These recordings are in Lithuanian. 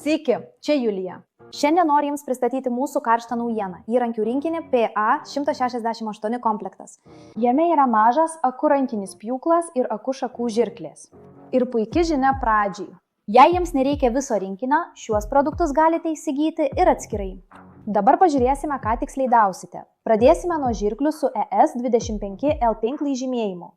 Sveiki, čia Julija. Šiandien noriu Jums pristatyti mūsų karštą naujieną – įrankių rinkinį PA168 komplektas. Jame yra mažas akų rankinis pjūklas ir akų šakų žirklės. Ir puiki žinia pradžiai. Jei Jums nereikia viso rinkinio, šiuos produktus galite įsigyti ir atskirai. Dabar pažiūrėsime, ką tiksliai gausite. Pradėsime nuo žirklių su ES25 L5 žymėjimu.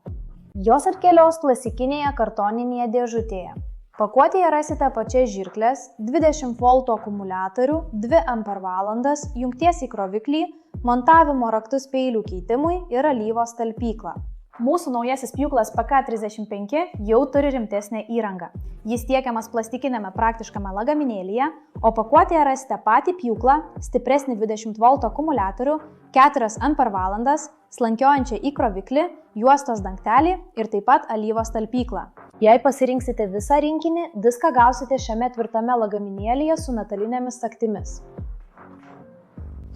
Jos atkeliaus klasikinėje kartoninėje dėžutėje. Pakuotėje rasite pačias žirklės, 20 V akumuliatorių, 2 Ah, jungties į kroviklį, montavimo raktus peilių keitimui ir alyvos talpyklą. Mūsų naujasis pjūklas PK35 jau turi rimtesnę įrangą. Jis tiekiamas plastikinėme praktiškame lagaminėlyje, o pakuotėje rasite patį pjūklą, stipresnį 20 V akumuliatorių, 4 Ah, slankiojančią į kroviklį, juostos dangtelį ir taip pat alyvos talpyklą. Jei pasirinksite visą rinkinį, viską gausite šiame tvirtame lagaminėlyje su metalinėmis sagtimis.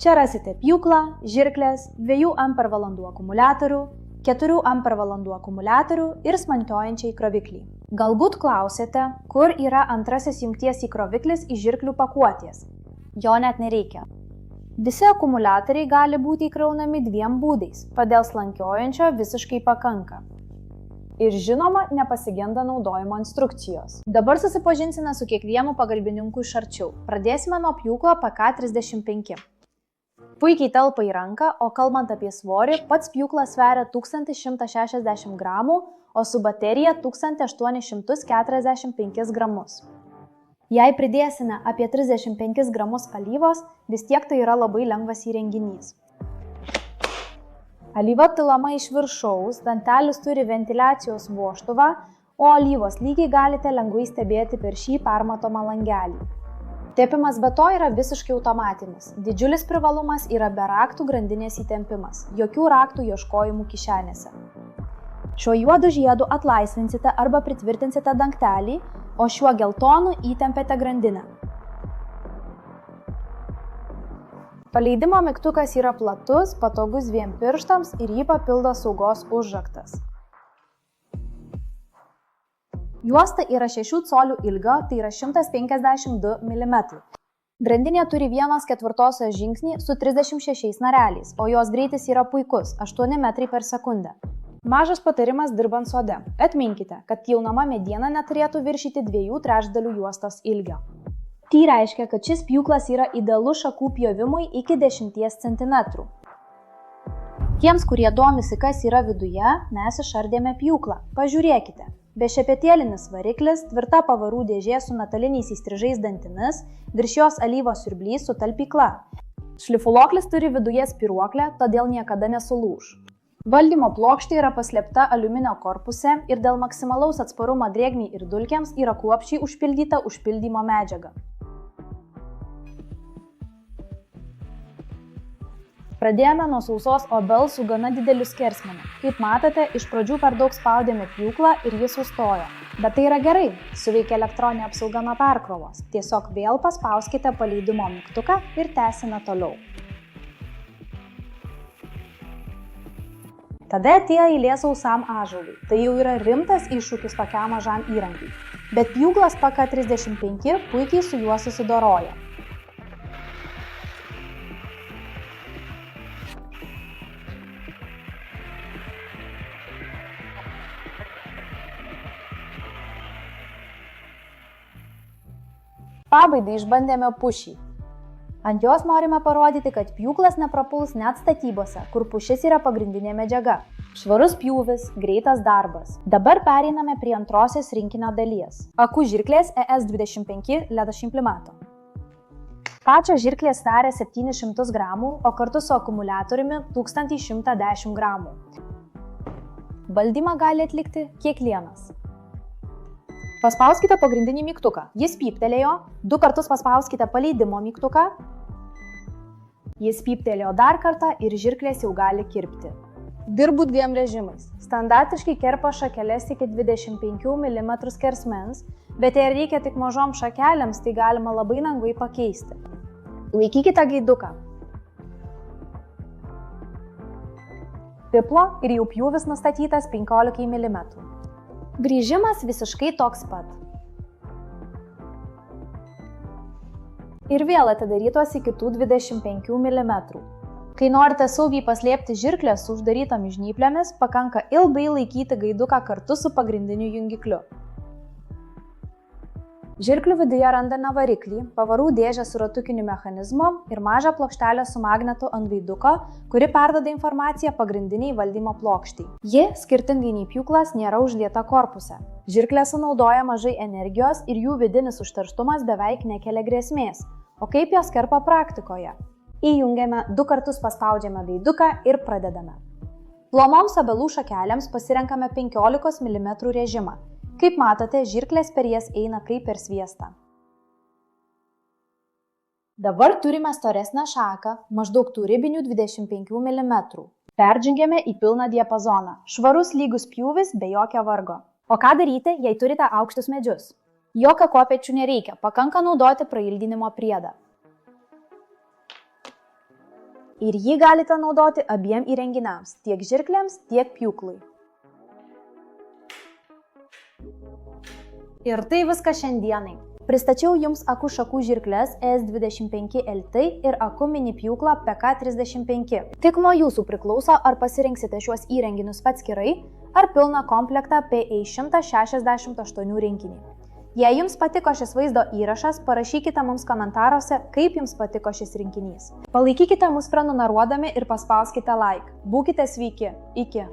Čia rasite pjūklą, žirklės, 2 Ah akumuliatorių, 4 Ah akumuliatorių ir slankiojančią į kroviklį. Galbūt klausėte, kur yra antrasis jungties į kroviklis į žirklių pakuotės. Jo net nereikia. Visi akumuliatoriai gali būti įkraunami 2 būdais, todėl slankiojančio visiškai pakanka. Ir žinoma, nepasigenda naudojimo instrukcijos. Dabar susipažinsime su kiekvienu pagalbininku iš arčiau. Pradėsime nuo pjūklo PK35. Puikiai telpa į ranką, o kalbant apie svorį, pats pjūklas sveria 1160 gramų, o su baterija 1845 gramus. Jei pridėsime apie 35 gramus alyvos, vis tiek tai yra labai lengvas įrenginys. Alyva pilama iš viršaus, dantelis turi ventiliacijos vožtuvą, o alyvos lygiai galite lengvai stebėti per šį permatomą langelį. Tepimas be to yra visiškai automatinis. Didžiulis privalumas yra be raktų grandinės įtempimas, jokių raktų ieškojimų kišenėse. Šiuo juodu žiedu atlaisvinsite arba pritvirtinsite dangtelį, o šiuo geltonu įtempiate grandinę. Paleidimo mygtukas yra platus, patogus 2 pirštams ir jį papildo saugos užraktas. Juosta yra 6 colių ilgio, tai yra 152 mm. Grandinė turi 1/4 žingsnį su 36 nareliais, o jos greitis yra puikus – 8 metrai per sekundę. Mažas patarimas dirbant sode. Atminkite, kad pjaunama mediena neturėtų viršyti 2/3 juostos ilgio. Tai reiškia, kad šis pjūklas yra idealus šakų pjovimui iki 10 cm. Tiems, kurie domisi, kas yra viduje, mes išardėme pjūklą. Pažiūrėkite. Bešepetėlinis variklis, tvirta pavarų dėžė su metaliniais įstrižais dantimis, virš jos alyvos siurblys su talpykla. Šlifuloklis turi viduje spyruoklę, todėl niekada nesulūš. Valdymo plokštė yra paslėpta aliuminio korpuse ir dėl maksimalaus atsparumo drėgmei ir dulkėms yra kruopščiai užpildyta užpildymo medžiaga. Pradėjome nuo sausos obels su gana dideliu skersmeniu. Kaip matote, iš pradžių per daug spaudėme pjūklą ir jis sustojo. Bet tai yra gerai, suveikia elektroninė apsauga nuo perkrovos. Tiesiog vėl paspauskite paleidimo mygtuką ir tęsime toliau. Tada atėjo eilė sausam ąžuolui. Tai jau yra rimtas iššūkis tokiam mažam įrankiui. Bet pjūklas PK35 puikiai su juo susidoroja. Pabaigai išbandėme pušį. Ant jos norime parodyti, kad pjūklas neprapuls net statybose, kur pušis yra pagrindinė medžiaga. Švarus pjūvis, greitas darbas. Dabar pereiname prie antrosios rinkinio dalies. Akų žirklės ES25 LED mm. Pačios žirklės sveria 700 gramų, o kartu su akumuliatoriumi 1110 gramų. Valdymą gali atlikti kiekvienas. Paspauskite pagrindinį mygtuką. Jis pyptelėjo. 2 kartus paspauskite paleidimo mygtuką. Jis pyptelėjo dar kartą ir žirklės jau gali kirpti. Dirbu 2 režimais. Standartiškai kerpa šakeles iki 25 mm skersmens, bet jei reikia tik mažom šakelėms, tai galima labai lengvai pakeisti. Laikykite gaiduką. Piplo ir jau pjūvis nustatytas 15 mm. Grįžimas visiškai toks pat. ir vėl atidarytos iki tų 25 mm. Kai norite saugiai paslėpti žirklę su uždarytomis žnyplėmis, pakanka ilgai laikyti gaiduką kartu su pagrindiniu jungikliu. Žirklių viduje randame variklį, pavarų dėžę su ratukiniu mechanizmu ir mažą plokštelę su magnetu ant gaiduko, kuri perduoda informaciją pagrindiniai valdymo plokštei. Ji, skirtingai nei pjūklas, nėra užlieta korpuse. Žirklė sunaudoja mažai energijos ir jų vidinis užterštumas beveik nekelia grėsmės. O kaip jos kerpa praktikoje? Įjungiame, 2 kartus paspaudžiame gaiduką ir pradedame. Plonoms obelų šakelėms pasirenkame 15 mm režimą. Kaip matote, žirklės per jas eina kaip per sviestą. Dabar turime storesnę šaką, maždaug tų ribinių 25 mm. Perdžiungiame į pilną diapazoną. Švarus lygus pjūvis be jokio vargo. O ką daryti, jei turite aukštus medžius? Jokio kopėčių nereikia, pakanka naudoti prailginimo priedą. Ir jį galite naudoti abiem įrenginiams, tiek žirklėms, tiek pjūklui. Ir tai viskas šiandienai. Pristačiau jums akų šakų žirkles ES25 LT ir akų mini pjūklą PK35. Tik nuo jūsų priklauso, ar pasirinksite šiuos įrenginius atskirai, ar pilną komplektą PA168 rinkinį. Jei jums patiko šis vaizdo įrašas, parašykite mums komentaruose, kaip jums patiko šis rinkinys. Palaikykite mus prenumeruodami ir paspauskite like. Būkite sveiki. Iki.